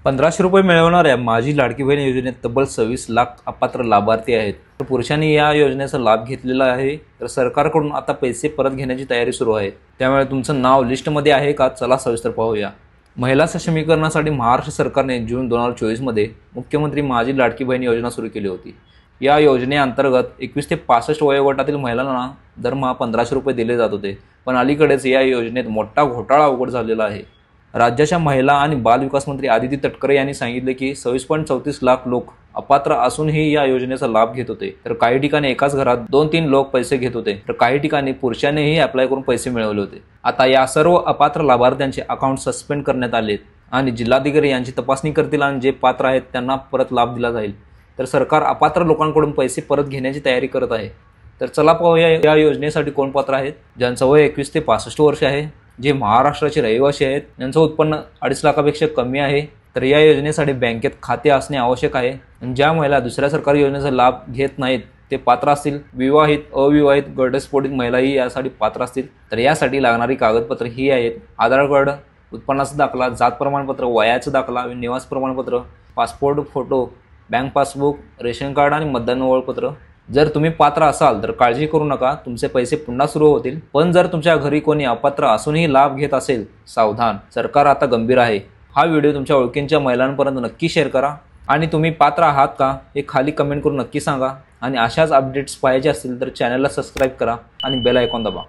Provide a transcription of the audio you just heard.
1500 रुपये मिळवणाऱ्या माझी लाडकी बहीण योजनेत तब्बल 26 लाख अपात्र लाभार्थी आहेत। तर पुरुषांनी या योजनेचा लाभ घेतलेला आहे, तर सरकारकडून आता पैसे परत घेण्याची तयारी सुरू आहे। त्यामुळे तुमचं नाव लिस्टमध्ये आहे का, चला सविस्तर पाहूया। महिला सक्षमीकरणासाठी महाराष्ट्र सरकारने जून 2024 मध्ये मुख्यमंत्री माझी लाडकी बहीण योजना सुरू केली होती। या योजनेअंतर्गत 21 ते 65 वयोगटातील महिलांना दरमहा 1500 रुपये दिले जात होते, पण अलीकडेच या योजनेत मोठा घोटाळा उघड झालेला आहे। राज्याच्या महिला आणि बाल विकास मंत्री आदिती तटकरे यांनी सांगितले की 26.34 लाख लोक अपात्र असूनही या योजनेचा लाभ घेत होते। तर काही ठिकाणी एकाच घरात 2-3 लोक पैसे घेत होते, तर काही ठिकाणी पुरुषांनीही अप्लाय करून पैसे मिळवले होते। आता या सर्व अपात्र लाभार्थ्यांचे अकाउंट सस्पेंड करण्यात आले आणि जिल्हाधिकारी यांची तपासणी करतील आणि जे पात्र आहेत त्यांना परत लाभ दिला जाईल। तर सरकार अपात्र लोकांकडून पैसे परत घेण्याची तयारी करत आहे। तर चला पाहूया या योजनेसाठी कोण पात्र आहेत। ज्यांचं वय 21 ते 65 वर्ष आहे, जे महाराष्ट्राचे रहिवासी आहेत, ज्यांचं उत्पन्न 2.5 लाखापेक्षा कमी आहे, तर या योजनेसाठी बँकेत खाते असणे आवश्यक आहे। ज्या महिला दुसऱ्या सरकारी योजनेचा लाभ घेत नाहीत ते पात्र असतील। विवाहित, अविवाहित, घटस्फोटित महिलाही यासाठी पात्र असतील। तर यासाठी लागणारी कागदपत्रे ही आहेत: आधार कार्ड, उत्पन्नाचा दाखला, जात प्रमाणपत्र, वयाचा दाखला, निवास प्रमाणपत्र, passport photo, bank passbook, ration card आणि मतदान ओळखपत्र। जर तुम्ही पात्र असाल तर काळजी करू नका, तुमचे पैसे पुन्हा सुरू होतील। पण जर तुमच्या घरी कोणी अपात्र असूनही लाभ घेत असेल, सावधान, सरकार आता गंभीर आहे। हा व्हिडिओ तुमच्या ओळखीच्या महिलांपर्यंत नक्की शेअर करा आणि तुम्ही पात्र आहात का हे खाली कमेंट करून नक्की सांगा। आणि अशाच अपडेट्स पाहिजे असतील तर चॅनलला सबस्क्राईब करा आणि बेल आयकॉन दाबा।